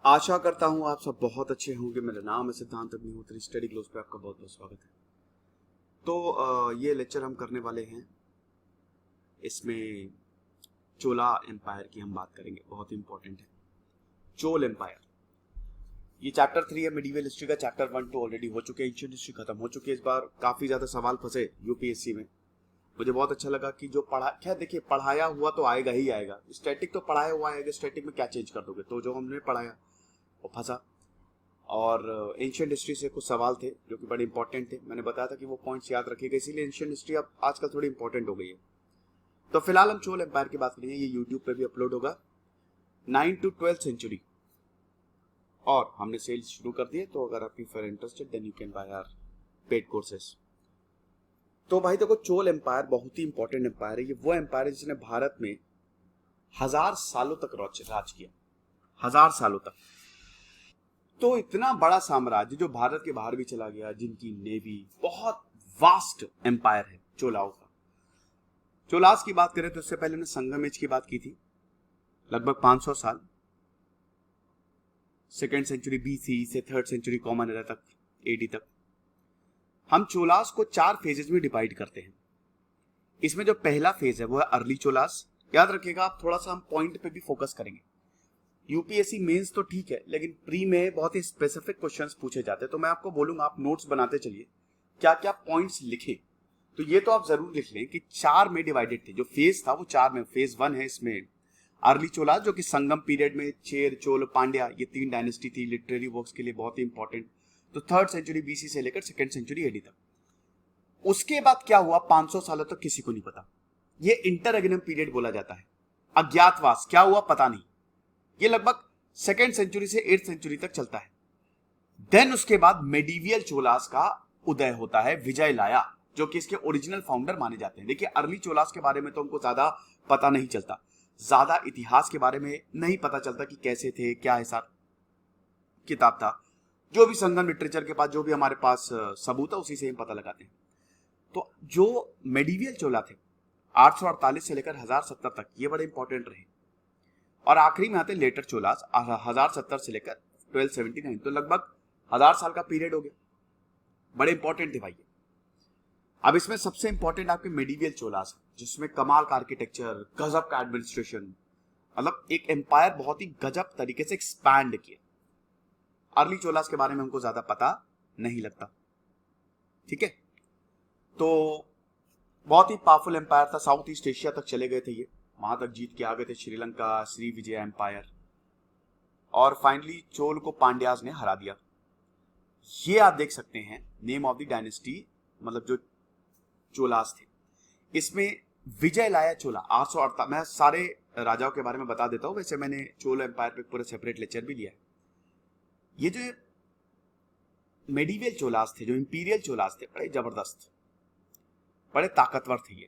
आशा करता हूँ आप सब बहुत अच्छे होंगे। मेरा नाम है सिद्धांत अग्निहोत्री। स्टडी क्लोज पे आपका बहुत बहुत स्वागत है। तो ये लेक्चर हम करने वाले हैं, इसमें चोला एम्पायर की हम बात करेंगे। बहुत ही इंपॉर्टेंट है चोल एम्पायर। ये चैप्टर 3 है मिडीवल हिस्ट्री का। चैप्टर 1 2 ऑलरेडी हो चुके हैं, एंशिएंट हिस्ट्री खत्म हो चुकी है। इस बार काफी ज्यादा सवाल फंसे यूपीएससी में। मुझे बहुत अच्छा लगा कि जो पढ़ा, क्या देखिए, पढ़ाया हुआ तो आएगा ही आएगा। स्टैटिक तो पढ़ाया हुआ आएगा, स्टैटिक में क्या चेंज कर दोगे। तो जो हमने पढ़ाया वो फंसा। और एंशिएंट हिस्ट्री से कुछ सवाल थे जो कि बड़े इंपॉर्टेंट थे। मैंने बताया था कि वो पॉइंट्स याद रखिएगा, इसीलिए एंशिएंट हिस्ट्री अब आजकल थोड़ी इंपॉर्टेंट हो गई है। तो फिलहाल हम चोल एम्पायर की बात करेंगे। ये यूट्यूब पे भी अपलोड होगा, 9 to 12th सेंचुरी। और हमने सेल्स शुरू कर दिए, तो अगर आप फिर interested then you can buy our paid courses. तो भाई देखो, चोल एम्पायर बहुत ही इंपॉर्टेंट एम्पायर है। ये वो एम्पायर है जिसने भारत में 1000 सालों तक राज किया। 1000 सालों तक। तो इतना बड़ा साम्राज्य जो भारत के बाहर भी चला गया, जिनकी नेवी, बहुत वास्ट एम्पायर है चोलाओं का। चोलास की बात करें तो इससे पहले ने संगम एज की बात की थी, लगभग 500 साल। सेकेंड सेंचुरी बीसी से थर्ड सेंचुरी कॉमन एरा तक, एडी तक। हम चोलास को 4 फेजेस में डिवाइड करते हैं। इसमें जो पहला फेज है वो है अर्ली चोलास। याद रखिएगा, आप थोड़ा सा हम पॉइंट पे भी फोकस करेंगे। यूपीएससी मेंस तो ठीक है, लेकिन प्री में बहुत ही स्पेसिफिक क्वेश्चंस पूछे जाते हैं। तो मैं आपको बोलूंगा, आप नोट्स बनाते चलिए, क्या क्या पॉइंट्स लिखे। तो ये तो आप जरूर लिख लें कि 4 में डिवाइडेड थे। जो फेज था वो 4 में। फेज 1 है इसमें अर्ली चोला, जो कि संगम पीरियड में चेर, चोल, पांड्या, ये 3 डायनेस्टी थी। लिटरेरी वर्क्स के लिए बहुत ही इंपॉर्टेंट। तो थर्ड सेंचुरी बीसी से लेकर सेकेंड सेंचुरी एडी तक। उसके बाद क्या हुआ 500 सालों तक किसी को नहीं पता। ये इंटररेग्नम पीरियड बोला जाता है। अज्ञातवास क्या हुआ पता नहीं। ये लगभग सेकेंड सेंचुरी से 8th सेंचुरी तक चलता है। देन उसके बाद मेडिवियल चोलास का उदय होता है, विजय लाया, जो कि इसके ओरिजिनल फाउंडर माने जाते हैं। देखिए, अर्ली चोलास के बारे में तो हमको ज्यादा पता नहीं चलता, ज्यादा इतिहास के बारे में नहीं पता चलता कि कैसे थे, क्या हिसाब किताब था। जो भी संगम लिटरेचर के पास, जो भी हमारे पास सबूत है, उसी से हम पता लगाते हैं। तो जो मेडिवियल चोला थे 848 से लेकर 1070 तक, ये बड़े इंपॉर्टेंट रहे। और आखिरी में आते लेटर चोलास 1070 से लेकर 1279। तो लगभग 1000 साल का पीरियड हो गया। बड़े इंपॉर्टेंट थे भाई। अब इसमें सबसे इंपॉर्टेंट आपके मेडिवियल चोलास, जिसमें कमाल का आर्किटेक्चर, गजब का एडमिनिस्ट्रेशन, मतलब एक एम्पायर बहुत ही गजब तरीके से एक्सपैंड किया। अर्ली चोलास के बारे में हमको ज्यादा पता नहीं लगता, ठीक है। तो बहुत ही पावरफुल एम्पायर था। साउथ ईस्ट एशिया तक चले गए थे ये, वहां तक जीत के आ गए थे। श्रीलंका, श्री विजय एम्पायर। और फाइनली चोल को पांड्याज ने हरा दिया। ये आप देख सकते हैं नेम ऑफ द डायनेस्टी, मतलब जो चोलास थे। इसमें विजय लाया चोला 848। मैं सारे राजाओं के बारे में बता देता हूं, वैसे मैंने चोल एम्पायर पे पूरे सेपरेट लेक्चर भी लिया है। ये जो मेडिवियल चोलास थे, जो इंपीरियल चोलास थे, बड़े जबरदस्त, बड़े ताकतवर थे ये।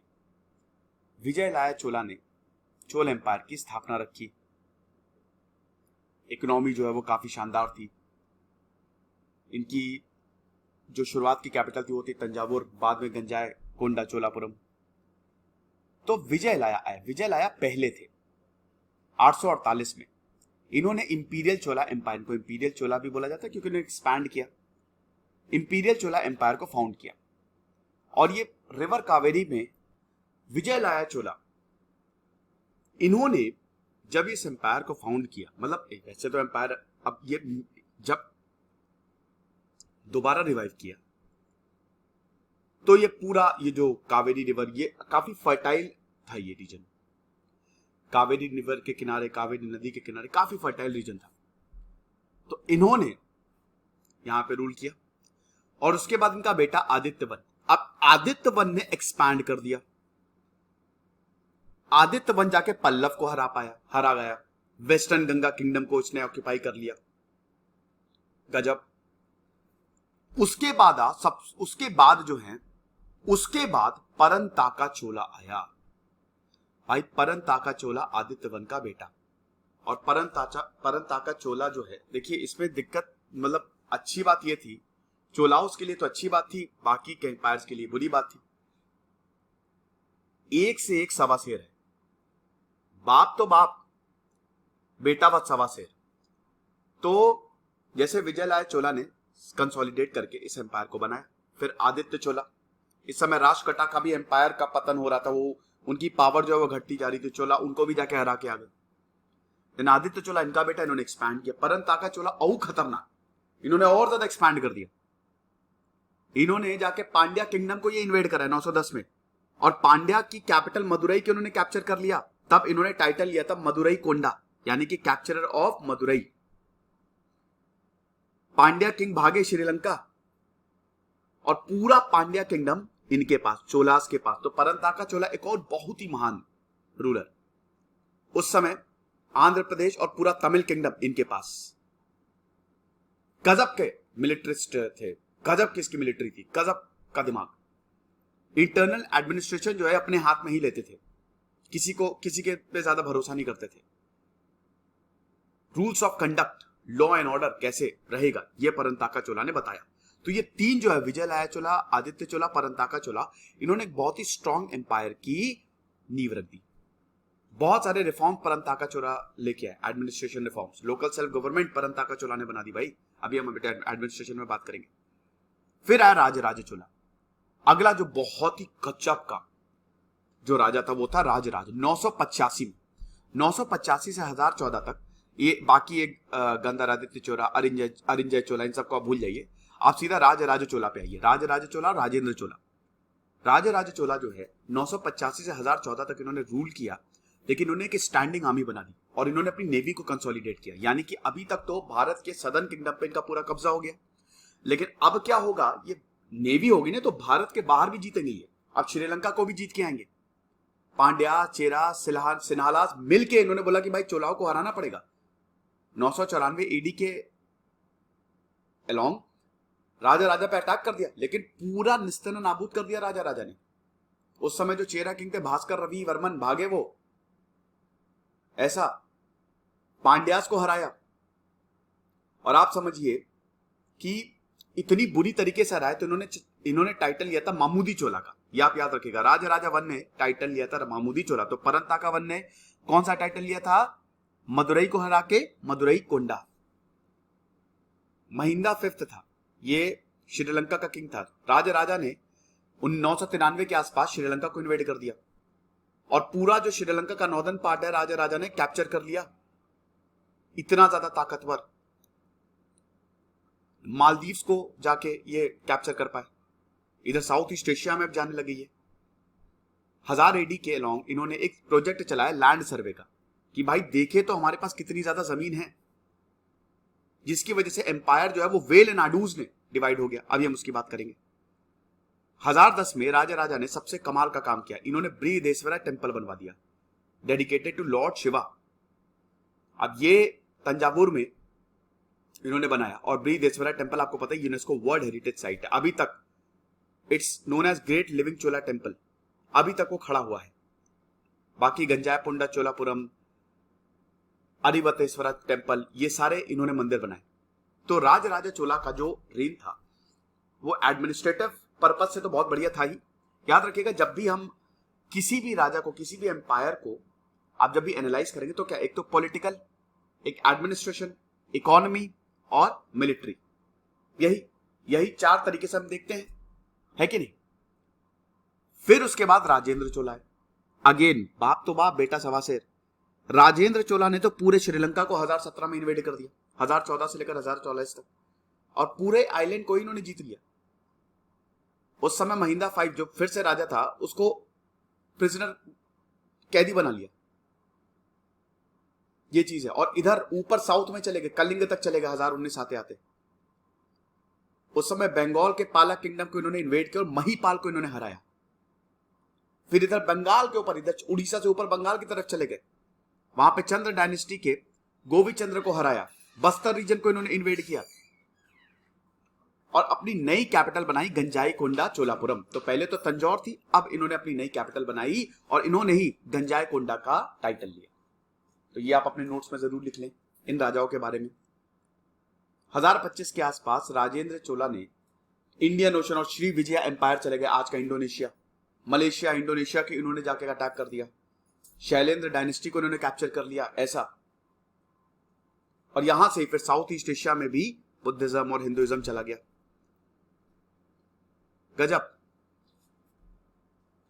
विजय लाया चोला ने चोल एम्पायर की स्थापना रखी। इकोनॉमी जो है वो काफी शानदार थी। इनकी जो शुरुआत की कैपिटल थी वो थी तंजावुर, बाद में गंजाय कोंडा चोलापुरम। तो विजय लाया आए, विजय लाया पहले थे 848 में। इन्होंने इंपीरियल चोला एम्पायर को, इंपीरियल चोला भी बोला जाता है क्योंकि इन्होंने एक्सपैंड किया, इंपीरियल चोला एम्पायर को फाउंड किया। और ये रिवर कावेरी में विजय लाया चोला, इन्होंने जब इस एम्पायर को फाउंड किया, मतलब वैसे तो एम्पायर अब ये जब दोबारा रिवाइव किया, तो ये पूरा ये जो कावेरी रिवर, ये काफी फर्टाइल था ये रीजन। कावेरी रिवर के किनारे, कावेरी नदी के किनारे काफी फर्टाइल रीजन था। तो इन्होंने यहां पे रूल किया। और उसके बाद इनका बेटा आदित्य वन। अब आदित्य वन ने एक्सपैंड कर दिया। आदित्य वन जाके पल्लव को हरा गया। वेस्टर्न गंगा किंगडम को उसने ऑक्यूपाई कर लिया। गजब। उसके बाद जो है, उसके बाद परंताका चोला आया। भाई परंताका चोला आदित्य वन का बेटा। और परंताका चोला जो है, देखिए इसमें दिक्कत, मतलब अच्छी बात यह थी, चोलाओस के लिए तो अच्छी बात थी, बाकी के एम्पायर्स के लिए बुरी बात थी। एक से एक सवासेर है, बाप तो बाप, बेटा बस सवासेर। तो जैसे विजयलाल चोला ने कंसोलिडेट करके इस एम्पायर को बनाया, फिर आदित्य चोला, इस समय राष्ट्रकूटा का भी एम्पायर का पतन हो रहा था, वो उनकी पावर जो है वो घटती जा रही थी, चोला उनको भी जाके हरा के आ गए। लेकिन आदित्य चोला इनका बेटा, इन्होंने एक्सपैंड किया। परंताका चोला और खतरनाक, इन्होंने और ज्यादा एक्सपैंड कर दिया। इन्होंने जाके पांड्या किंगडम को ये इन्वेड करा 910 में, और पांड्या की कैपिटल मदुरई को उन्होंने कैप्चर कर लिया। तब इन्होंने टाइटल लिया था मदुरई कोंडा, यानी कि कैप्चरर ऑफ मदुरई। पांड्या किंग भागे श्रीलंका और पूरा पांड्या किंगडम इनके पास, चोलास के पास। तो परंताका चोला एक और बहुत ही महान रूलर, उस समय आंध्र प्रदेश और पूरा तमिल किंगडम इनके पास। गजब के मिलिट्रिस्ट थे, गजब की इसकी मिलिट्री थी, गजब का दिमाग। इंटरनल एडमिनिस्ट्रेशन जो है अपने हाथ में ही लेते थे, किसी के पे ज्यादा भरोसा नहीं करते थे। Rules of conduct, law and order कैसे रहेगा, यह परंताका चोला ने बताया। तो ये तीन जो है, विजयलाल चोला, आदित्य चोला, परंताका चोला, इन्होंने एक बहुत ही स्ट्रॉन्ग एम्पायर की नींव रख दी। बहुत सारे रिफॉर्म परंताका चोला लेके आए, administration reforms, local self government Parantaka Chola ने बना दी भाई। अभी हम एडमिनिस्ट्रेशन में बात करेंगे। फिर आया राजराज चोला, अगला जो बहुत ही गजब का जो राजा था वो था राजराज। 985 में, 985 से 1014 तक, ये बाकी एक गंधारादित्य चोला, अरिंजय चोला, इन सबको आप भूल जाइए, आप सीधा राजराज चोला पे आइए। राजराज चोला, राजेंद्र चोला। राजराज चोला जो है 985 से 1014 तक इन्होंने रूल किया, लेकिन उन्होंने एक स्टैंडिंग आर्मी बना दी और इन्होंने अपनी नेवी को कंसोलिडेट किया। यानी कि अभी तक तो भारत के सदर्न किंगडम पे इनका पूरा कब्जा हो गया, लेकिन अब क्या होगा, ये नेवी होगी ना तो भारत के बाहर भी जीतेंगे ये, अब श्रीलंका को भी जीत के आएंगे। पांड्या, चेरा, सिन्हालास मिलके इन्होंने बोला कि भाई चोलाओं को हराना पड़ेगा। 994 एडी के अलोंग राजा पे अटैक कर दिया, लेकिन पूरा निस्तना नाबूद कर दिया राजा ने। उस समय जो चेरा किंग थे, भास्कर रवि वर्मन, भागे वो, ऐसा पांड्यास को हराया। और आप समझिए कि इतनी बुरी तरीके से हराया तो इन्होंने टाइटल लिया था मामूदी चोला का। ये आप याद रखिएगा, राजा वन ने टाइटल लिया था मामूदी चोला। तो परंताका वन ने कौन सा टाइटल लिया था? मदुरई को हरा के मदुरई कोंडा। महिंदा फिफ्थ था, ये श्रीलंका का किंग था। राजा ने 993 के आसपास श्रीलंका को इन्वेड कर दिया और पूरा जो श्रीलंका का नॉर्दर्न पार्ट है राजा ने कैप्चर कर लिया। इतना ज्यादा ताकतवर, मालदीव्स को जाके ये कैप्चर कर पाए। इधर साउथ ईस्ट एशिया में अब जाने लगी है। 1000 एडी के अलोंग इन्होंने एक प्रोजेक्ट चलाया लैंड सर्वे का, कि भाई देखे तो हमारे पास कितनी ज्यादा जमीन है, जिसकी वजह से एम्पायर जो है वो वेल एंड आडूज में डिवाइड हो गया। अभी हम उसकी बात करेंगे। 1010 में राजा ने सबसे कमाल का काम किया, इन्होंने बृहदेश्वरा टेंपल बनवा दिया, डेडिकेटेड टू लॉर्ड शिवा। अब ये तंजावुर में इन्होंने बनाया, और बृहदेश्वरा टेंपल आपको पता है यूनेस्को वर्ल्ड हेरिटेज साइट है। अभी तक it's known as great living Chola temple, अभी तक वो खड़ा हुआ है। बाकी गंजायपुंडा चोलापुरम, अरिवतेश्वरा टेंपल, ये सारे इन्होंने मंदिर बनाए। तो राजा चोला का जो रेन था वो एडमिनिस्ट्रेटिव पर्पज से तो बहुत बढ़िया था ही। याद रखिएगा, जब भी हम किसी भी राजा को, किसी भी एम्पायर को आप जब भी एनालाइज करेंगे तो क्या, एक तो पॉलिटिकल, एक एडमिनिस्ट्रेशन, इकोनॉमी और मिलिट्री, यही 4 तरीके से हम देखते हैं, है कि नहीं। फिर उसके बाद राजेंद्र चोला है। अगेन बाप तो बाप, बेटा सवा शेर। राजेंद्र चोला ने तो पूरे श्रीलंका को 1017 में इन्वेड कर दिया, 1014 से लेकर 1044 तक, और पूरे आइलैंड को इन्होंने जीत लिया। उस समय महिंदा 5 जो फिर से राजा था, उसको प्रिजनर, कैदी बना लिया। ये चीज है। और इधर ऊपर साउथ में चले गए, कलिंग तक चले गए 1019 आते आते। उस समय बंगाल के पाला किंगडम को इन्होंने इन्वेड किया और महिपाल को इन्होंने हराया। फिर इधर बंगाल के ऊपर, इधर उड़ीसा से ऊपर बंगाल की तरफ चले गए, वहां पे चंद्र डायनेस्टी के गोविचंद्र को हराया। बस्तर रीजन को इन्होंने इन्वेड किया और अपनी नई कैपिटल बनाई गंजाईकोंडा चोलापुरम। तो पहले तो तंजौर थी, अब इन्होंने अपनी नई कैपिटल बनाई और इन्होंने ही गंजाईकोंडा का टाइटल लिया। तो ये आप अपने नोट्स में जरूर लिख लें इन राजाओं के बारे में। 1025 के आसपास राजेंद्र चोला ने इंडियन ओशन और श्री विजया एम्पायर चले गए, आज का इंडोनेशिया, मलेशिया, इंडोनेशिया की इन्होंने जाके अटैक कर दिया। शैलेंद्र डायनेस्टी को इन्होंने कैप्चर कर लिया, ऐसा। और यहां से फिर साउथ ईस्ट एशिया में भी बुद्धिज्म और हिंदुइज्म चला गया। गजब।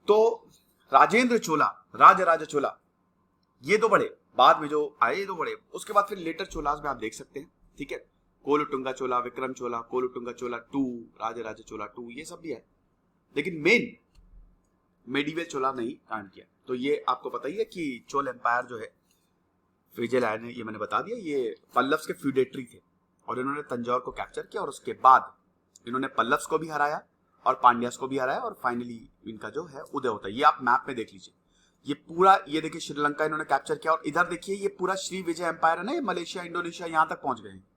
तो राजेंद्र चोला, राजराजा चोला, ये तो बड़े बाद में जो आए, ये तो बड़े। उसके बाद फिर लेटर चोलास में आप देख सकते हैं, ठीक है, कोलुटुंगा चोला, विक्रम चोला, कोलुटुंगा चोला 2, राजराजा चोला 2, ये सब भी है। लेकिन मेन मेडिवल चोला नहीं कांड किया। तो ये आपको पता ही है कि चोल एम्पायर जो है, विजयलाल ने, ये मैंने बता दिया, ये पल्लव्स के फ्यूडेटरी थे और इन्होंने तंजौर को कैप्चर किया और उसके बाद इन्होंने पल्लव्स को भी हराया और पांड्यास को भी हराया और फाइनली इनका जो है उदय होता है। ये आप मैप में देख लीजिए, ये पूरा, ये देखिए श्रीलंका इन्होंने कैप्चर किया और इधर देखिए ये पूरा श्री विजय एम्पायर है ना, ये मलेशिया, इंडोनेशिया, यहां तक पहुंच गए हैं।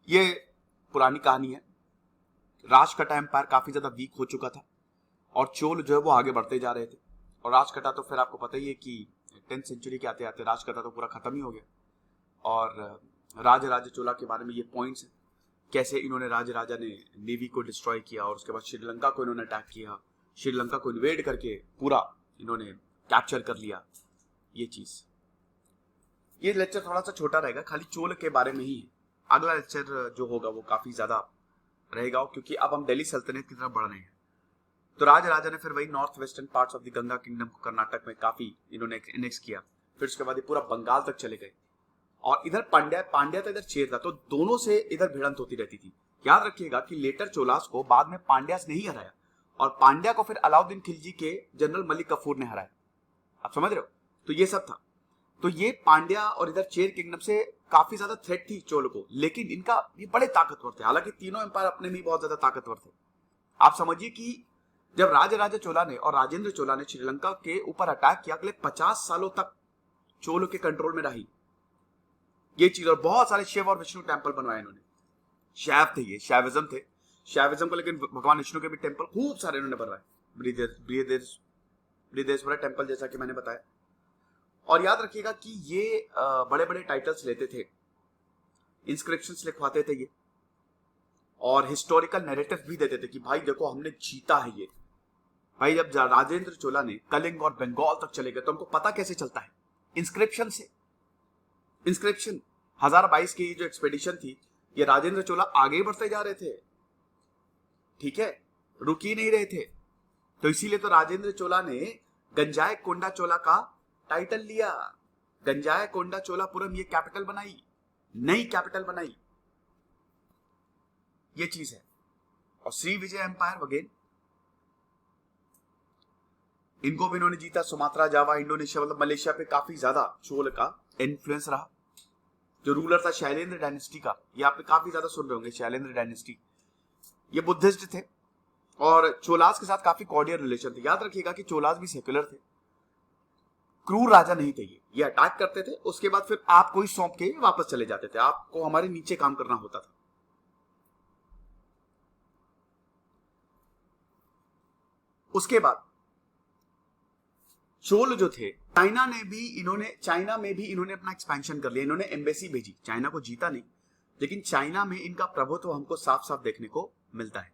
ये पुरानी कहानी है। राजकटा एम्पायर काफी ज्यादा वीक हो चुका था और चोल जो है वो आगे बढ़ते जा रहे थे। और राजकटा तो फिर आपको पता ही है कि 10th सेंचुरी के आते आते राजकटा तो पूरा खत्म ही हो गया। और राजराजा चोला के बारे में ये पॉइंट्स है, कैसे इन्होंने, राजराजा ने नेवी को डिस्ट्रॉय किया और उसके बाद श्रीलंका को इन्होंने अटैक किया, श्रीलंका को इन्वेड करके पूरा इन्होंने कैप्चर कर लिया। ये चीज, ये लेक्चर थोड़ा सा छोटा रहेगा, खाली चोल के बारे में ही है। अगला लेक्चर जो होगा वो काफी ज्यादा रहेगा क्योंकि अब हम दिल्ली सल्तनत की तरफ बढ़ रहे हैं। तो राजराजा ने फिर वही north western parts of the Ganga kingdom को कर्नाटक में काफी इन्होंने एनेक्स किया। फिर उसके बाद ये पूरा बंगाल तक चले गए और इधर पांड्या तो इधर चेर था, तो दोनों से इधर भिड़ंत होती रहती थी। याद रखिएगा कि लेटर चोलास को बाद में पांड्यास ने ही हराया और पांड्या को फिर अलाउद्दीन खिलजी के जनरल मलिक कफूर ने हराया। आप समझ रहे हो? तो ये सब था। तो ये पांड्या और इधर चेर किंगडम से काफी ज्यादा थ्रेट थी चोल को, लेकिन इनका ये बड़े ताकतवर थे। हालांकि तीनों एम्पायर अपने में बहुत ज्यादा ताकतवर थे। आप समझिए कि जब राजराजा चोला ने और राजेंद्र चोला ने श्रीलंका के ऊपर अटैक किया, अगले 50 सालों तक चोलों के कंट्रोल में रही ये चीज। और बहुत सारे शिव और विष्णु टेंपल बनवाए इन्होंने। शैव थे, ये शैविज्म थे, शैविज्म को, लेकिन भगवान विष्णु के भी टेंपल खूब सारे इन्होंने बनवाए। बृहदेश्वर टेंपल जैसा कि मैंने बताया। और याद रखिएगा कि ये बड़े बड़े टाइटल्स लेते थे, इंस्क्रिप्शंस लिखवाते थे ये, और हिस्टोरिकल नैरेटिव भी देते थे कि भाई देखो हमने जीता है ये। भाई जब राजेंद्र चोला ने कलिंग और बंगाल तक चले गए तो हमको पता कैसे चलता है? इंस्क्रिप्शन से। इंस्क्रिप्शन 1022 की जो एक्सपेडिशन थी, ये राजेंद्र चोला आगे बढ़ते जा रहे थे, ठीक है, रुक ही नहीं रहे थे। तो इसीलिए तो राजेंद्र चोला ने गंजाय कोंडा चोला का टाइटल लिया। गंजाय कोंडा चोलापुरम ये कैपिटल बनाई, नई कैपिटल बनाई, ये चीज है। और श्री विजय एम्पायर वगैरह, इनको भी इन्होंने जीता। सुमात्रा, जावा, इंडोनेशिया, मतलब मलेशिया पे काफी ज्यादा चोल का इन्फ्लुएंस रहा। जो रूलर था शैलेंद्र डायनेस्टी का, ये आप काफी ज्यादा सुन रहे होंगे, शैलेंद्र डायनेस्टी, ये बुद्धिस्ट थे और चोलास के साथ काफी कॉर्डियल रिलेशन थे। याद रखिएगा कि चोलास भी सेक्युलर थे, क्रूर राजा नहीं थे। ये अटैक करते थे, उसके बाद फिर आपको ही सौंप के वापस चले जाते थे, आपको हमारे नीचे काम करना होता था। उसके बाद चोल जो थे, चाइना में भी इन्होंने अपना एक्सपेंशन कर लिया। इन्होंने एम्बेसी भेजी, चाइना को जीता नहीं, लेकिन चाइना में इनका प्रभुत्व हमको साफ साफ देखने को मिलता है।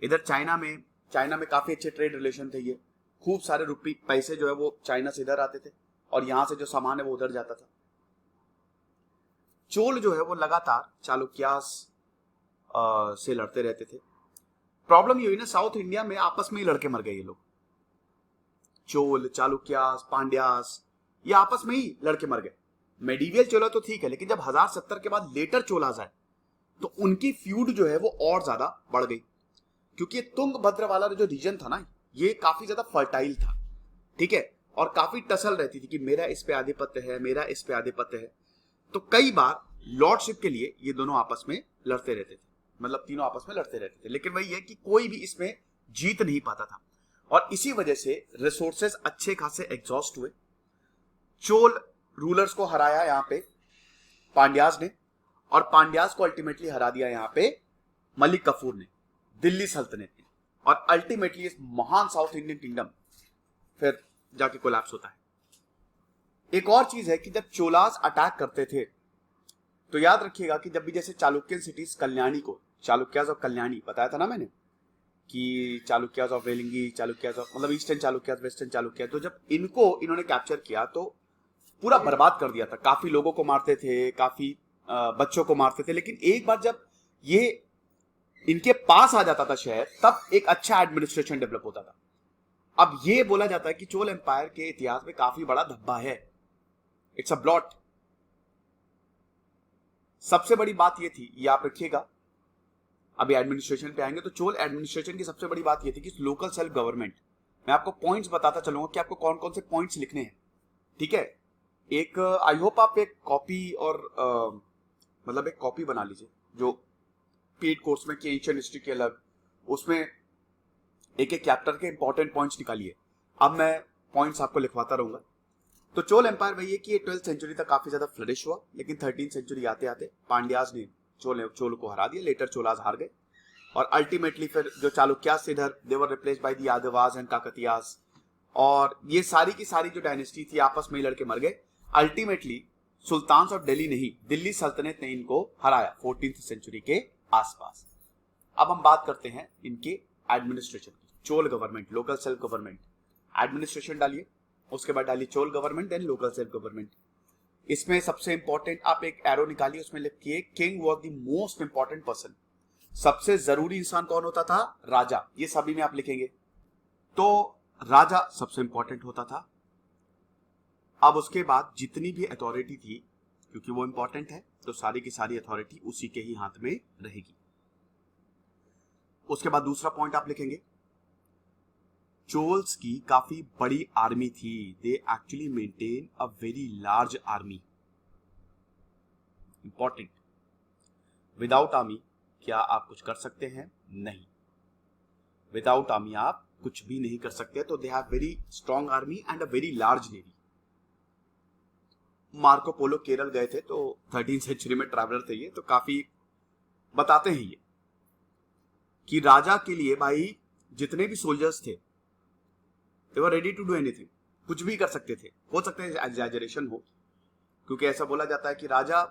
इधर चाइना में काफी अच्छे ट्रेड रिलेशन थे। ये खूब सारे रुपये पैसे जो है वो चाइना से इधर आते थे और यहां से जो सामान है वो उधर जाता था। चोल जो है वो लगातार चालुक्यास से लड़ते रहते थे। प्रॉब्लम ये हुई ना, साउथ इंडिया में आपस में ही लड़के मर गए ये लोग। चोल, चालुक्यास, पांड्यास, ये आपस में ही लड़के मर गए। मेडिवियल चोला तो ठीक है, लेकिन जब 1070 के बाद लेटर चोलास आए तो उनकी फ्यूड जो है वो और ज्यादा बढ़ गई, क्योंकि तुंगभद्र वाला जो रीजन था ना, ये काफी ज्यादा फर्टाइल था, ठीक है, और काफी टसल रहती थी कि मेरा इस पे आधिपत्य है, मेरा इस पे आधिपत्य है। तो कई बार लॉर्डशिप के लिए ये दोनों आपस में लड़ते रहते थे, मतलब तीनों आपस में लड़ते रहते थे, लेकिन वही है कि कोई भी इसमें जीत नहीं पाता था और इसी वजह से रिसोर्सेस अच्छे खासे एग्जॉस्ट हुए। चोल रूलर्स को हराया यहां पे पांड्यास ने, और पांड्यास को अल्टीमेटली हरा दिया यहां पे मलिक कफूर ने, दिल्ली सल्तनत ने, और अल्टीमेटली इस महान साउथ इंडियन किंगडम फिर जाके कोलैप्स होता है। एक और चीज है कि जब चोलास अटैक करते थे तो याद रखिएगा कि जब भी जैसे चालुक्यन सिटीज कल्याणी को, चालुक्यास और कल्याणी बताया था ना मैंने कि चालुक्यास ऑफ वेलिंगी, चालुक्यास ऑफ मतलब ईस्टर्न चालुक्यास, वेस्टर्न चालुक्यास। तो जब इनको इन्होंने कैप्चर किया तो पूरा बर्बाद कर दिया था, काफी लोगों को मारते थे, काफी बच्चों को मारते थे। लेकिन एक बार जब ये इनके पास आ जाता था शहर, तब एक अच्छा एडमिनिस्ट्रेशन डेवलप होता था। अब ये बोला जाता है कि चोल एम्पायर के इतिहास में काफी बड़ा धब्बा है, इट्स अ ब्लॉट। सबसे बड़ी बात ये थी, ये आप रखिएगा, अभी एडमिनिस्ट्रेशन पे आएंगे। तो चोल एडमिनिस्ट्रेशन की सबसे बड़ी बात ये थी कि लोकल सेल्फ गवर्नमेंट। मैं आपको पॉइंट्स बताता चलूंगा कि आपको कौन कौन से पॉइंट्स लिखने हैं, ठीक है। एक आई होप आप एक कॉपी और मतलब एक कॉपी बना लीजिए जो पेड कोर्स में कि एंशिएंट हिस्ट्री के अलग, उसमें एक एक चैप्टर के इंपॉर्टेंट पॉइंट्स निकालिए। अब मैं पॉइंट्स आपको लिखवाता रहूंगा। तो चोल एम्पायर वही है कि ये 12th सेंचुरी तक काफी ज्यादा फ्लरिश हुआ, लेकिन 13th सेंचुरी आते आते पांड्याज ने चोल को हरा दिया, लेटर चोलाज हार गए। और अल्टीमेटली फिर जो चालुक्यास इधर, they were replaced by the Yadavas and Kakatiyas, और ये सारी की सारी जो डायनेस्टी थी आपस में लड़के मर गए। अल्टीमेटली सुल्तान ऑफ दिल्ली नहीं, दिल्ली सल्तनत ने इनको हराया 14th सेंचुरी के आसपास। अब हम बात करते हैं इनके एडमिनिस्ट्रेशन की। Chola government, local self government, administration डालिए, उसके बाद डालिए Chola government, then local self government. इसमें सबसे इंपॉर्टेंट आप एक एरो निकालिए, उसमें लिखिए king was the most important person. सबसे जरूरी इंसान कौन होता था? राजा। ये सभी में आप लिखेंगे। तो राजा सबसे इंपॉर्टेंट होता था। अब उसके बाद जितनी भी अथॉरिटी थी, क्योंकि वो इंपॉर्टेंट है, तो सारी की सारी अथॉरिटी उसी के ही हाथ में रहेगी। उसके बाद दूसरा पॉइंट आप लिखेंगे, चोल्स की काफी बड़ी आर्मी थी। They actually maintain a very large army. Important. Without army क्या आप कुछ कर सकते हैं? नहीं, विदाउट आर्मी आप कुछ भी नहीं कर सकते। तो they have very strong army and a very large navy. Marco Polo Kerala गए थे, तो 13th सेंचुरी में ट्रैवलर थे ये, तो काफी बताते हैं ये कि राजा के लिए भाई जितने भी सोल्जर्स थे, they were ready to do anything, कुछ भी कर सकते थे। हो सकता है एग्जैजरेशन हो, क्योंकि ऐसा बोला जाता है कि राजा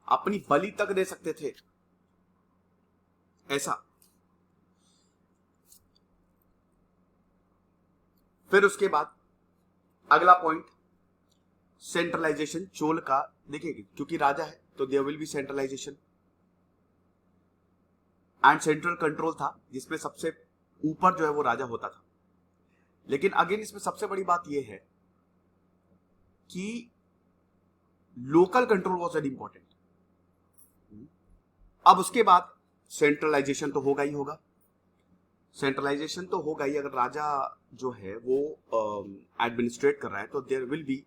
अपनी बलि तक दे सकते थे, ऐसा। फिर उसके बाद अगला पॉइंट, सेंट्रलाइजेशन चोल का। देखिए, क्योंकि राजा है तो there will be centralization and central control था, जिसमें सबसे ऊपर जो है वो राजा होता था। लेकिन अगेन इसमें सबसे बड़ी बात यह है कि local control was very important. अब उसके बाद सेंट्रलाइजेशन तो होगा ही होगा, सेंट्रलाइजेशन तो होगा ही। अगर राजा जो है वो एडमिनिस्ट्रेट कर रहा है तो there will be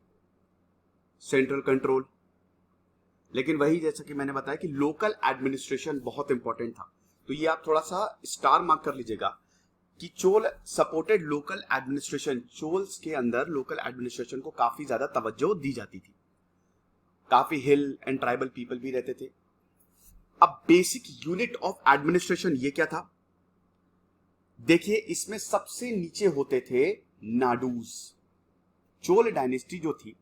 central control. लेकिन वही जैसा कि मैंने बताया कि लोकल एडमिनिस्ट्रेशन बहुत इंपॉर्टेंट था। तो ये आप थोड़ा सा स्टार मार्क कर लीजिएगा कि चोल सपोर्टेड लोकल एडमिनिस्ट्रेशन। चोल्स के अंदर लोकल एडमिनिस्ट्रेशन को काफी ज्यादा तवज्जो दी जाती थी। काफी हिल एंड ट्राइबल पीपल भी रहते थे। अब बेसिक यूनिट ऑफ एडमिनिस्ट्रेशन ये क्या था? देखिए, इसमें सबसे नीचे होते थे नाडूज। चोल डायनेस्टी जो थी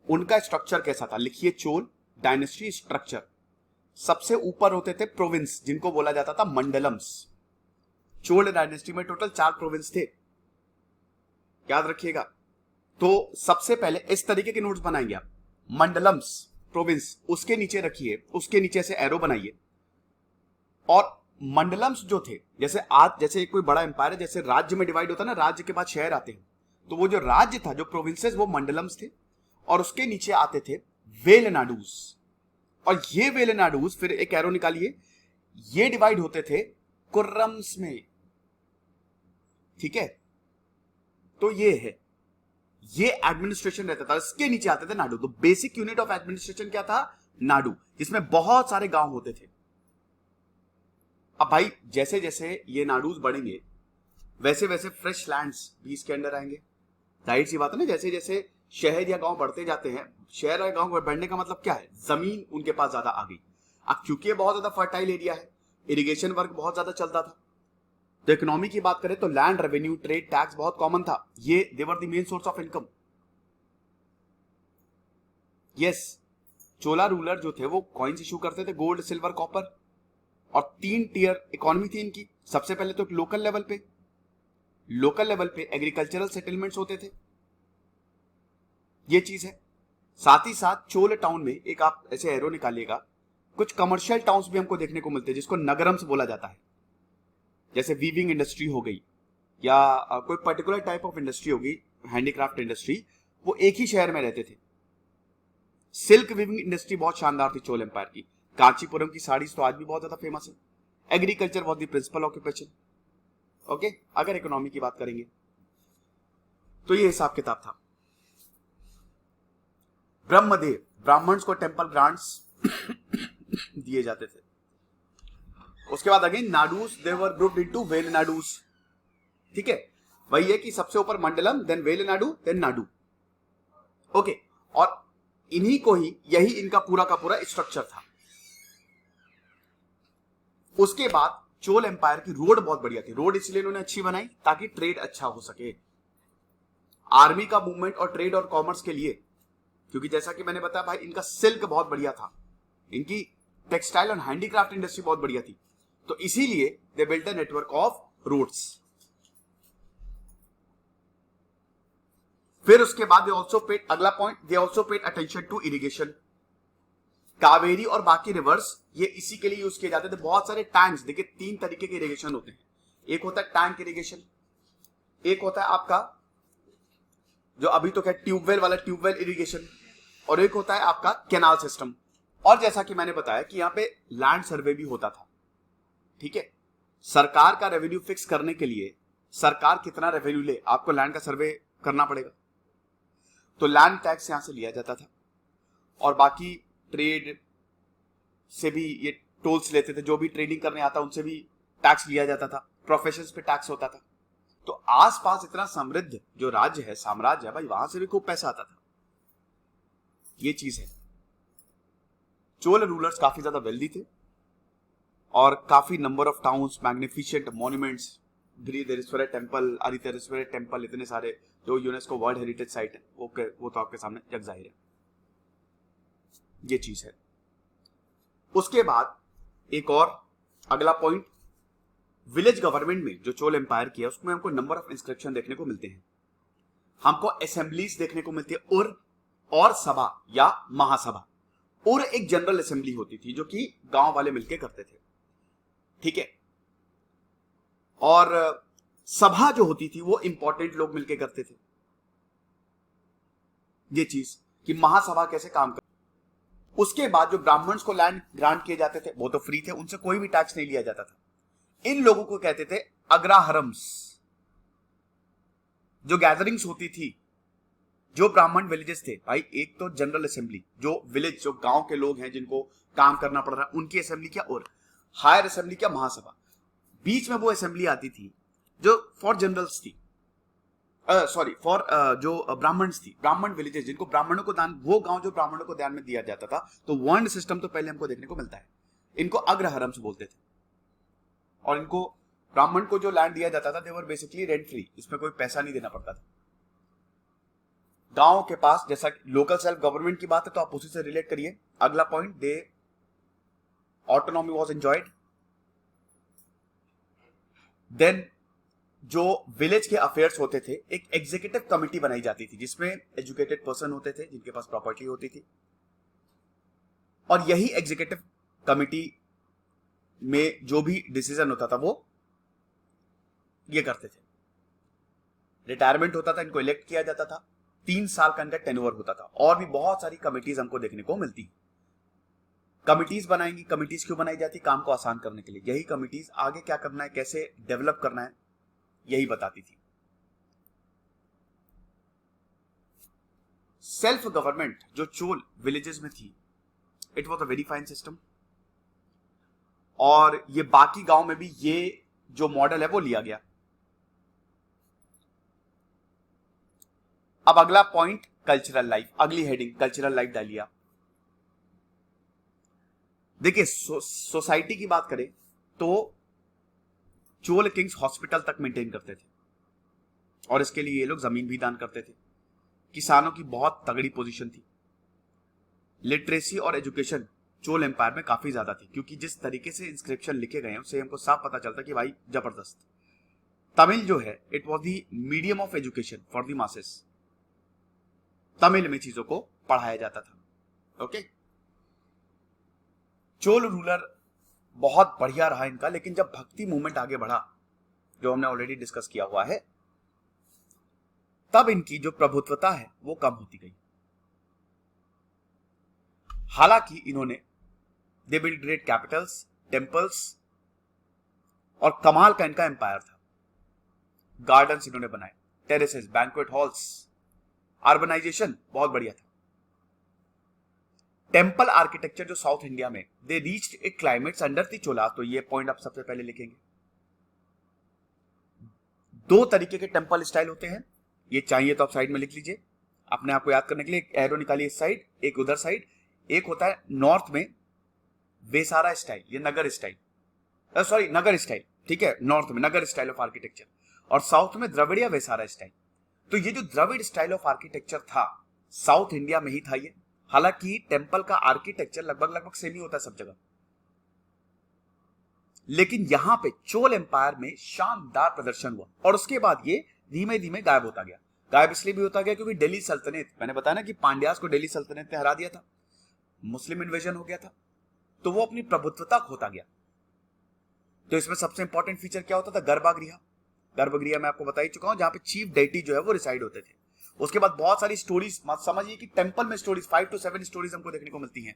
उनका स्ट्रक्चर कैसा था? लिखिए, चोल डायनेस्टी स्ट्रक्चर। सबसे ऊपर होते थे प्रोविंस, जिनको बोला जाता था मंडलम्स। चोल डायनेस्टी में टोटल 4 प्रोविंस थे, याद रखिएगा। तो सबसे पहले इस तरीके के नोट्स बनाएंगे आप, मंडलम्स प्रोविंस, उसके नीचे रखिए, उसके नीचे से एरो बनाइए। और मंडलम्स जो थे, जैसे आज जैसे कोई बड़ा एम्पायर है, जैसे राज्य में डिवाइड होता है ना, राज्य के बाद शहर आते हैं, तो वो जो राज्य था, जो प्रोविंसेस, वो मंडलम्स थे। और उसके नीचे आते थे वेलनाडूज। और ये वेलनाडूज, फिर एक एरो निकालिए, ये डिवाइड होते थे कुर्रम्स में, ठीक है। तो ये है, ये एडमिनिस्ट्रेशन रहता था। इसके नीचे आते थे नाडू। तो बेसिक यूनिट ऑफ एडमिनिस्ट्रेशन क्या था? नाडू, जिसमें बहुत सारे गांव होते थे। अब भाई जैसे जैसे ये नाडूज बढ़ेंगे, वैसे वैसे फ्रेश लैंड्स भी इसके अंदर आएंगे। जाहिर सी बात है ना, जैसे जैसे शहर या गांव बढ़ते जाते हैं, शहर या गांव बढ़ने का मतलब क्या है? जमीन उनके पास ज्यादा आ गई। अब क्योंकि ये बहुत ज्यादा फर्टाइल एरिया है, इरिगेशन वर्क बहुत ज्यादा चलता था, तो इकोनॉमी की बात करें तो लैंड रेवेन्यू, ट्रेड, टैक्स बहुत कॉमन था। ये they were the main source of income. Yes, Chola ruler जो थे वो कॉइन्स इशू करते थे, गोल्ड, सिल्वर, कॉपर। और 3 टियर इकोनॉमी थी इनकी। सबसे पहले तो लोकल लेवल पे एग्रीकल्चरल सेटलमेंट्स होते थे, ये चीज है। साथ ही साथ चोल टाउन में एक आप ऐसे एरो निकालिएगा, कुछ कमर्शियल टाउन्स भी हमको देखने को मिलते हैं जिसको नगरम्स बोला जाता है। जैसे वीविंग इंडस्ट्री हो गई या कोई पर्टिकुलर टाइप ऑफ इंडस्ट्री होगी, हैंडीक्राफ्ट इंडस्ट्री, वो एक ही शहर में रहते थे। सिल्क वीविंग इंडस्ट्री बहुत शानदार थी चोल एम्पायर की। कांचीपुरम की साड़ीज तो आज भी बहुत ज्यादा फेमस है। Agriculture was the principal occupation. Okay, अगर इकोनॉमी की बात करेंगे तो ये हिसाब किताब था। ब्रह्मदेव, ब्राह्मण्स को टेम्पल ग्रांट्स दिए जाते थे। उसके बाद again nadus, they were grouped into valanadus. ठीक है, वही है कि सबसे ऊपर mandalam, then valanadu, then nadu. Okay, और इन्हीं को ही, यही इनका पूरा का पूरा स्ट्रक्चर था। उसके बाद चोल एम्पायर की रोड बहुत बढ़िया थी। रोड इसलिए इन्होंने अच्छी बनाई ताकि ट्रेड अच्छा हो सके, आर्मी का मूवमेंट और ट्रेड और कॉमर्स के लिए। क्योंकि जैसा कि मैंने बताया भाई, इनका सिल्क बहुत बढ़िया था, इनकी टेक्सटाइल और हैंडीक्राफ्ट इंडस्ट्री बहुत बढ़िया थी, तो इसीलिए they built a network of roads. फिर उसके बाद दे आल्सो पेड, अगला point, they also paid attention to irrigation. Kaveri और बाकी रिवर्स ये इसी के लिए यूज किए जाते थे। बहुत सारे टैंक्स, देखिए 3 तरीके के इरिगेशन होते हैं। एक होता है टैंक इरिगेशन, एक होता है आपका जो अभी तो क्या ट्यूबवेल वाला ट्यूबवेल इरिगेशन, और एक होता है आपका कैनाल सिस्टम। और जैसा कि मैंने बताया कि यहां पे लैंड सर्वे भी होता था। ठीक है, सरकार का रेवेन्यू फिक्स करने के लिए सरकार कितना रेवेन्यू ले, आपको लैंड का सर्वे करना पड़ेगा, तो लैंड टैक्स यहां से लिया जाता था। और बाकी ट्रेड से भी ये टोल्स लेते थे, जो भी ट्रेडिंग करने आता उनसे भी टैक्स लिया जाता था, प्रोफेशंस पे टैक्स होता था। तो आसपास इतना समृद्ध जो राज्य है, साम्राज्य है भाई, वहां से भी खूब पैसा आता था, ये चीज है। चोल रूलर्स काफी ज्यादा वेल्दी थे और काफी number of towns, magnificent monuments, Brihadeshwara temple, Arihanteshwara temple, इतने सारे जो यूनेस्को वर्ल्ड हेरिटेज साइट है, वो तो आपके सामने जग जाहिर है, ये चीज है। उसके बाद एक और अगला पॉइंट, विलेज गवर्नमेंट में जो चोल एम्पायर किया उसमें हमको नंबर ऑफ इंस्क्रिप्शन देखने को मिलते हैं, हमको असेंबलीज देखने को मिलती है, उर और सभा या महासभा। उर एक जनरल असेंबली होती थी जो कि गांव वाले मिलके करते थे, ठीक है, और सभा जो होती थी वो इंपॉर्टेंट लोग मिलके करते थे। ये चीज कि महासभा कैसे काम कर। उसके बाद जो ब्राह्मण्स को लैंड ग्रांट किए जाते थे वो तो फ्री थे, उनसे कोई भी टैक्स नहीं लिया जाता था। इन लोगों को कहते थे अग्रहारम्स। जो गैदरिंग्स होती थी, जो ब्राह्मण विलेजेस थे भाई, एक तो जनरल असेंबली, जो विलेज, जो गांव के लोग हैं जिनको काम करना पड़ रहा है, उनकी असेंबली क्या, और हायर असेंबली क्या, महासभा। बीच में वो असेंबली आती थी जो फॉर जनरल्स थी, सॉरी फॉर जो ब्राह्मण्स थी, ब्राह्मण विलेजेस जिनको ब्राह्मणों को दान, वो गांव जो ब्राह्मणों को ध्यान में दिया जाता था। तो वर्ण सिस्टम तो पहले हमको देखने को मिलता है। इनको अग्रहारम्स बोलते थे, और इनको ब्राह्मण को जो लैंड दिया जाता था दे वर बेसिकली रेंट फ्री, इसमें कोई पैसा नहीं देना पड़ता था। गांव के पास, जैसा लोकल सेल्फ गवर्नमेंट की बात है तो आप उसी से रिलेट करिए। अगला point, they autonomy was enjoyed. Then जो विलेज के अफेयर्स होते थे, एक एग्जीक्यूटिव कमिटी बनाई जाती थी जिसमें एजुकेटेड पर्सन होते थे जिनके पास प्रॉपर्टी होती थी, और यही एग्जीक्यूटिव कमिटी में जो भी डिसीजन होता था वो ये करते थे। रिटायरमेंट होता था, इनको इलेक्ट किया जाता था, 3 साल का इनका टेन्योर होता था। और भी बहुत सारी कमिटीज हमको देखने को मिलती। कमिटीज बनाएंगी, कमिटीज क्यों बनाई जाती, काम को आसान करने के लिए। यही कमिटीज आगे क्या करना है, कैसे डेवलप करना है, यही बताती थी। सेल्फ गवर्नमेंट जो चोल विलेजेस में थी, it was a very fine system, और ये बाकी गांव में भी ये जो मॉडल है वो लिया गया। अब अगला पॉइंट, कल्चरल लाइफ, अगली हेडिंग कल्चरल लाइफ डालिए आप। देखिए सोसाइटी की बात करें तो चोल किंग्स हॉस्पिटल तक मेंटेन करते थे, और इसके लिए ये लोग जमीन भी दान करते थे। किसानों की बहुत तगड़ी पोजीशन थी। लिटरेसी और एजुकेशन चोल एम्पायर में काफी ज्यादा थी, क्योंकि जिस तरीके से इंस्क्रिप्शन लिखे गए हैं उससे हमको साफ पता चलता कि भाई जबरदस्त। तमिल जो है it was the medium of education for the masses. Tamil में चीजों को पढ़ाया जाता था। ओके, चोल रूलर बहुत बढ़िया रहा इनका, लेकिन जब भक्ति मूवमेंट आगे बढ़ा, जो हमने ऑलरेडी डिस्कस किया हुआ है, तब इनकी जो प्रभुत्वता है वो कम होती गई। हालांकि इन्होंने they build great Capitals, temples, और कमाल का इनका एम्पायर था। गार्डन्स इन्होंने बनाए, टेरेसेस, बैंक्वेट हॉल्स, अर्बनाइजेशन बहुत बढ़िया था। टेम्पल आर्किटेक्चर जो साउथ इंडिया में they reached a climates under the Chola, तो ये पॉइंट आप सबसे पहले लिखेंगे। दो तरीके के टेम्पल स्टाइल होते हैं, ये चाहिए तो आप साइड में लिख लीजिए अपने आप को याद करने के लिए। एक एरो निकालिए इस साइड, एक उधर साइड। एक होता है नॉर्थ में वेसारा स्टाइल, ये नगर स्टाइल, सॉरी नगर स्टाइल, ठीक है, नॉर्थ में नगर स्टाइल ऑफ आर्किटेक्चर, और साउथ में द्रविड़ या वेसारा स्टाइल। तो ये जो द्रविड़ स्टाइल ऑफ आर्किटेक्चर था साउथ इंडिया में ही था ये। हालांकि टेम्पल का आर्किटेक्चर लगभग सेम ही होता है सब जगह, लेकिन यहां पे चोल एम्पायर में शानदार प्रदर्शन हुआ, और उसके बाद ये धीमे धीमे गायब होता गया। गायब इसलिए भी होता गया क्योंकि दिल्ली सल्तनत, मैंने बताया ना कि पांड्यास को दिल्ली सल्तनत ने हरा दिया था, मुस्लिम इन्वेजन हो गया था, तो वो अपनी प्रभुत्वता खोता गया। तो इसमें सबसे इंपॉर्टेंट फीचर क्या होता था? गर्भगृह। गर्भगृह मैं आपको बता ही चुका हूं, जहां पे चीफ डेटी जो है वो रिसाइड होते थे। उसके बाद बहुत सारी स्टोरीज, समझिए कि टेंपल में स्टोरीज 5 to 7 स्टोरीज हमको देखने को मिलती हैं।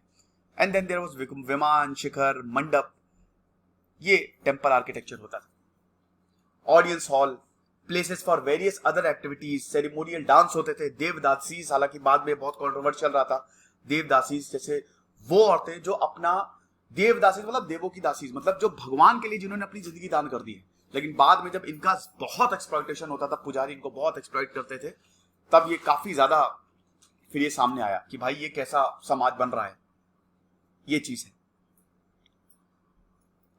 एंड देन देयर वाज विमान, शिखर, मंडप, ये टेंपल आर्किटेक्चर होता था। Audience hall, places for various other activities, ceremonial dance होते थे, देवदासीज, हालांकि बाद में बहुत कंट्रोवर्शियल रहा था। देवदासीज जैसे वो औरतें जो अपना, देवदासीज मतलब देवों की दासीज, मतलब जो भगवान के लिए जिन्होंने अपनी जिंदगी दान कर दी है, लेकिन बाद में जब इनका बहुत एक्सप्लॉइटेशन होता था, पुजारी इनको बहुत एक्सप्लॉइट करते थे, तब ये काफी ज्यादा फिर ये सामने आया कि भाई ये कैसा समाज बन रहा है, ये चीज है।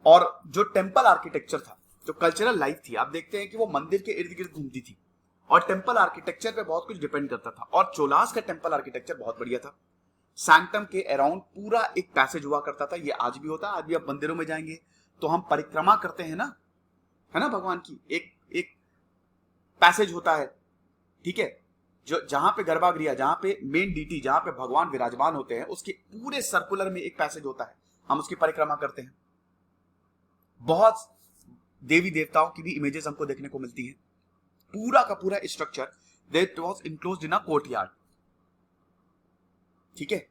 और जो टेंपल आर्किटेक्चर था, जो कल्चरल लाइफ थी, आप देखते हैं कि वो मंदिर के इर्द गिर्द घूमती थी, और टेंपल आर्किटेक्चर पे बहुत कुछ डिपेंड करता था। और चोलास का टेंपल आर्किटेक्चर बहुत बढ़िया था। सैंक्टम के अराउंड पूरा एक पैसेज हुआ करता था, ये आज भी होता है। आज भी आप मंदिरों में जाएंगे तो हम परिक्रमा करते हैं ना, है ना, भगवान की एक एक पैसेज होता है, ठीक है, जो जहां पे गर्भगृह, जहां पे मेन डीटी, जहां पे भगवान विराजमान होते हैं, उसके पूरे सर्कुलर में एक पैसेज होता है, हम उसकी परिक्रमा करते हैं। बहुत देवी देवताओं की भी इमेजेस हमको देखने को मिलती हैं। पूरा का पूरा structure that was enclosed in a courtyard, ठीक है,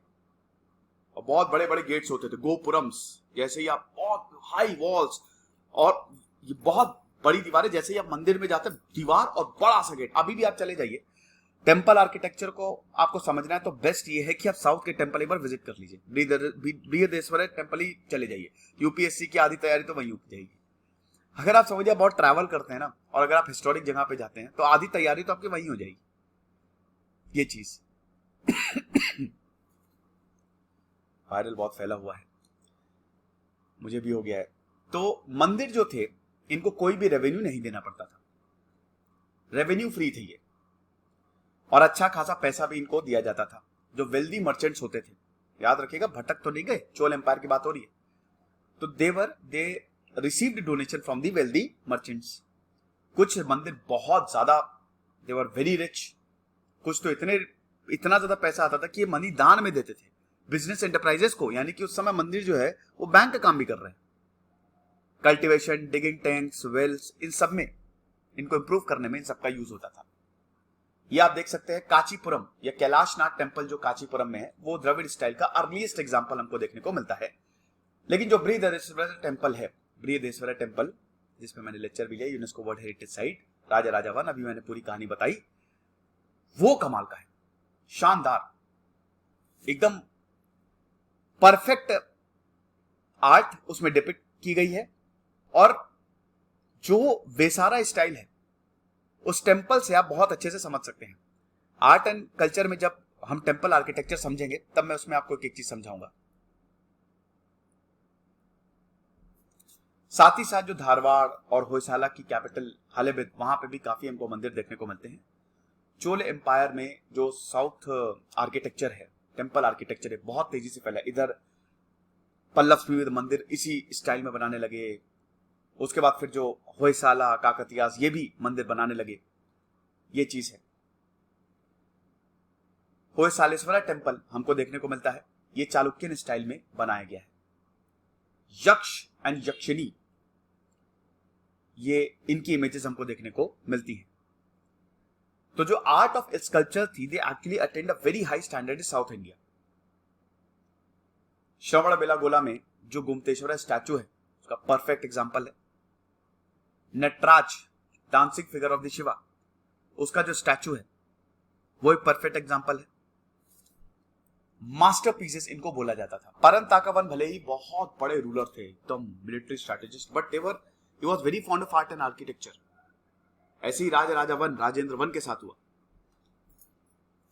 और बहुत बड़े बड़े गेट्स होते थे, गोपुरम्स, जैसे ही आप, बहुत हाई वॉल्स, और ये बहुत बड़ी दीवारें, जैसे ही आप मंदिर में जाते हैं, दीवार और बड़ा सा गेट। अभी भी आप चले जाइए, टेंपल आर्किटेक्चर को आपको समझना है तो बेस्ट ये है कि आप साउथ के टेंपल एक बार विजिट कर लीजिए। बृहदेश्वर टेंपल ही चले जाइए, यूपीएससी की आधी तैयारी तो वहीं हो जाएगी। अगर आप समझिए बहुत ट्रैवल करते हैं ना, और अगर आप हिस्टोरिक जगह पे जाते हैं, तो आधी तैयारी तो आपकी वहीं हो जाएगी, ये चीज। वायरल बहुत फैला हुआ है, मुझे भी हो गया है। तो मंदिर जो थे, इनको कोई भी रेवेन्यू नहीं देना पड़ता था, रेवेन्यू फ्री थे ये, और अच्छा खासा पैसा भी इनको दिया जाता था। जो वेल्दी मर्चेंट्स होते थे, याद रखिएगा, भटक तो नहीं गए, चोल एम्पायर की बात हो रही है, तो they received donation from the wealthy merchants. कुछ मंदिर बहुत ज्यादा, दे वर वेरी रिच, कुछ तो इतना ज्यादा पैसा आता था कि ये मनी दान में देते थे बिजनेस एंटरप्राइजेस को, यानी कि उस समय मंदिर जो है वो बैंक का काम भी कर रहे हैं। कल्टीवेशन, डिगिंग टैंक्स, वेल्स, इन सब में, इनको इंप्रूव करने में इन सबका यूज होता था। ये आप देख सकते हैं कांचीपुरम या कैलाशनाथ टेंपल जो कांचीपुरम में है, वो द्रविड़ स्टाइल का अर्लीस्ट एग्जांपल हमको देखने को मिलता है। लेकिन जो बृहदेश्वर टेंपल है, बृहदेश्वर टेंपल, जिसमें मैंने लेक्चर भी लिया, यूनेस्को वर्ल्ड हेरिटेज साइट, राजा राजावन, अभी मैंने पूरी कहानी बताई, वो कमाल का है, शानदार, एकदम परफेक्ट आर्ट उसमें डिपिक्ट की गई है। और जो वेसारा स्टाइल है, उस टेंपल से आप बहुत अच्छे से समझ सकते हैं। आर्ट एंड कल्चर में जब हम टेंपल आर्किटेक्चर समझेंगे, तब मैं उसमें आपको एक चीज समझाऊंगा। साथ ही साथ जो धारवाड़ और होयसाला की कैपिटल हालेबिद, वहां पे भी काफी हमको मंदिर देखने को मिलते हैं। चोल एम्पायर में जो साउथ आर्किटेक्चर है, टेंपल आर्किटेक्चर है, बहुत तेजी से फैला। इधर पल्लव विविध मंदिर इसी स्टाइल में बनाने लगे। उसके बाद फिर जो होयसाला, काकतीयास, ये भी मंदिर बनाने लगे। ये चीज है। होयसालेश्वरा टेम्पल हमको देखने को मिलता है, ये चालुक्यन स्टाइल में बनाया गया है। यक्ष एंड यक्षिणी, ये इनकी इमेजेस हमको देखने को मिलती हैं। तो जो आर्ट ऑफ स्कल्पचर थी, they actually attend a very high standard in south India. Shravana Belagola में जो गोमतेश्वरा स्टैचू है उसका परफेक्ट एग्जांपल है। Nataraja, dancing figure of the Shiva, उसका जो स्टैचू है वो एक परफेक्ट एग्जांपल है। मास्टरपीसेस इनको बोला जाता था। परंताकावन भले ही बहुत बड़े रूलर थे, एकदम military strategist, but he was very fond of art and architecture। ऐसे ही राजा वन, राजेंद्र वन के साथ हुआ।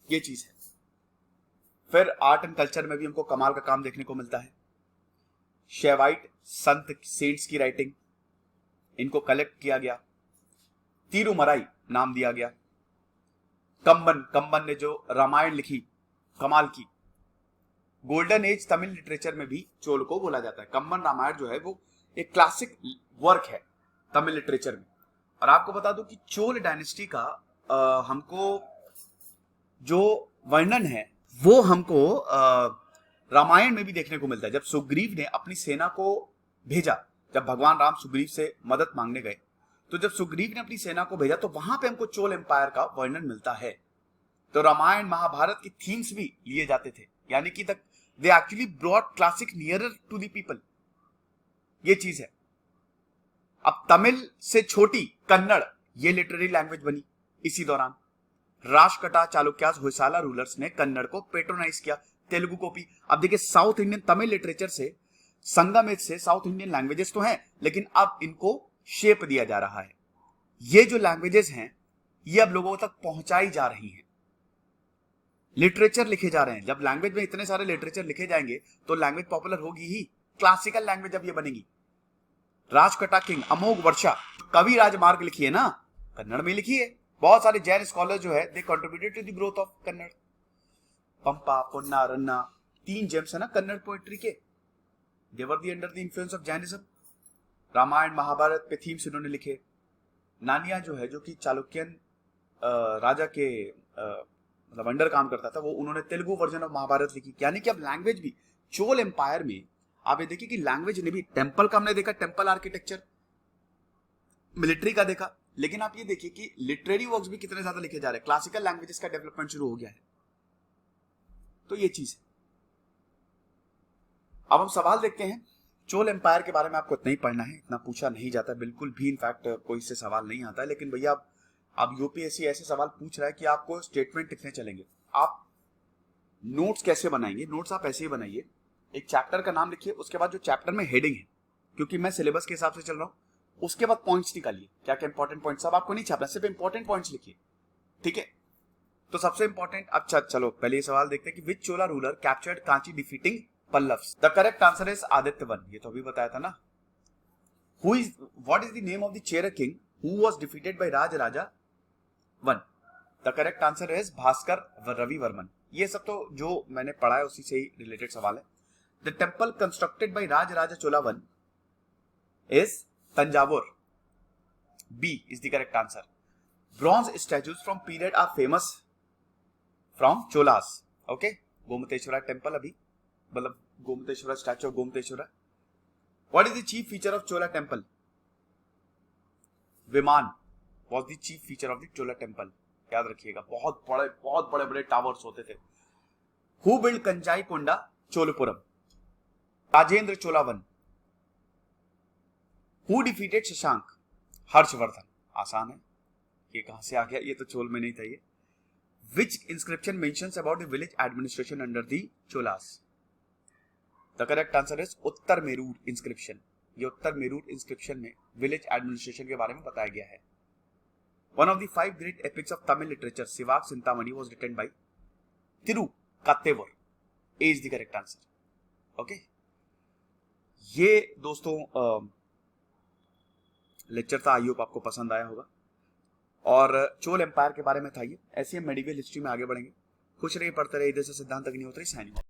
ये चीज है। फिर आर्ट एंड कल्चर में भी हमको कमाल का काम देखने को मिलता है। शेवाइट संत सेंट्स की राइटिंग, इनको कलेक्ट किया गया। तिरुमराई नाम दिया गया। कंबन ने जो रामायण लिखी, कमाल की। गोल्डन एज तमिल लिटरेचर में भी चोल को बोला जाता है। कंबन रामायण जो है वो एक क्लासिक वर्क है तमिल लिटरेचर में। और आपको बता दूं कि चोल डायनेस्टी का हमको जो वर्णन है वो हमको रामायण में भी देखने को मिलता है। जब सुग्रीव ने अपनी सेना को भेजा, जब भगवान राम सुग्रीव से मदद मांगने गए, तो जब सुग्रीव ने अपनी सेना को भेजा तो वहां पे हमको चोल एम्पायर का वर्णन मिलता है। तो रामायण महाभारत की थीम्स भी लिए जाते थे, यानी कि they actually brought classic nearer to the people. ये चीज है। अब तमिल से छोटी कन्नड़ ये लिटरेरी लैंग्वेज बनी इसी दौरान। राष्ट्रकटा, चालुक्यास, होयसाला रूलर्स ने कन्नड़ को पेट्रोनाइज किया, तेलुगु को भी। अब देखिए साउथ इंडियन तमिल लिटरेचर से, संगमित से साउथ इंडियन लैंग्वेजेस तो हैं, लेकिन अब इनको शेप दिया जा रहा है। ये जो लैंग्वेजेस हैं ये अब लोगों तक पहुंचाई जा रही हैं। लिटरेचर लिखे जा रहे हैं। जब लैंग्वेज में इतने सारे लिटरेचर लिखे जाएंगे तो लैंग्वेज पॉपुलर होगी ही। क्लासिकल लैंग्वेज अब ये बनेगी। राजकटा किंग, अमोघ वर्षा, कवि राजमार्ग लिखी है ना, कन्नड़ में लिखी है। बहुत सारे जैन स्कॉलर जो है they contributed to the growth of Kannada. Pampa, Ponna, Ranna, 3 gems है ना कन्नड़ पोएट्री के। They were the under the influence of Jainism. Ramayana Mahabharata पे थीम्स इन्होंने लिखे। नानिया जो है, जो कि चालुक्यन राजा के मतलब अंडर काम करता था, वो उन्होंने तेलुगु वर्जन ऑफ महाभारत लिखी। यानी कि अब लैंग्वेज भी चोल एम्पायर में आप ये देखिए कि लैंग्वेज ने भी, टेम्पल का हमने देखा, टेम्पल आर्किटेक्चर, मिलिट्री का देखा, लेकिन आप ये देखिए कि लिटरेरी वर्क्स भी कितने ज्यादा लिखे जा रहे हैं। क्लासिकल लैंग्वेजेस का डेवलपमेंट शुरू हो गया है। तो ये चीज है। अब हम सवाल देखते हैं। चोल एम्पायर के बारे में आपको इतना ही पढ़ना है, इतना पूछा नहीं जाता बिल्कुल भी। इनफैक्ट कोई से सवाल नहीं आता है। लेकिन भैया आप यूपीएससी ऐसे सवाल पूछ रहा है कि आपको स्टेटमेंट लिखने चलेंगे, आप नोट्स कैसे बनाएंगे? नोट्स आप ऐसे ही बनाइए, एक चैप्टर का नाम लिखिए, उसके बाद जो चैप्टर में हेडिंग है, क्योंकि मैं सिलेबस के हिसाब से चल रहा हूं, उसके बाद पॉइंट्स निकालिए। क्या क्या इंपॉर्टेंट पॉइंट्स, सब आपको नहीं छापना, सिर्फ इंपॉर्टेंट पॉइंट्स लिखिए, ठीक है। तो सबसे इंपॉर्टेंट, अच्छा चलो पहले ये सवाल देखते हैं कि which Chola ruler captured Kanchi defeating Pallavas? The correct answer is Aditya one. ये तो अभी बताया था ना। What is the name of the Chera king who was defeated by Raja one? The correct answer is Bhaskara Ravivarman. ये सब तो जो मैंने पढ़ा है उसी से ही रिलेटेड सवाल है। The temple constructed by Raja Chola one is Thanjavur. B is the correct answer. Bronze statues from period are famous from Cholas. Okay, Gomateshwara temple, अभी मतलब Gomateshwara statue of Gomateshwara. What is the chief feature of Chola temple? Vimana was the chief feature of the Chola temple। याद रखिएगा, बहुत बड़े बड़े towers होते थे। Who built Gangaikonda Cholapuram? Rajendra Chola one. Who defeated Shashanka? Harshavardhan. आसान है, ये कहां से आ गया? ये तो चोल में नहीं था ये। Which inscription mentions about the village administration under the Cholas? The correct answer is Uttar Merur inscription. ये उत्तर मेरूर इंस्क्रिप्शन में विलेज एडमिनिस्ट्रेशन के बारे में बताया गया है। One of the 5 great epics of Tamil literature, Sivak Sintamani, was written by Tirukattevar। A is the correct answer। Okay? ये दोस्तों लेक्चर था, आई होप आपको पसंद आया होगा। और चोल एम्पायर के बारे में था ये। ऐसे हम मेडिवल हिस्ट्री में आगे बढ़ेंगे। खुश रहिए, पढ़ते रहिए। इधर से सिद्धांत अग्निहोत्री साइनिंग ऑफ।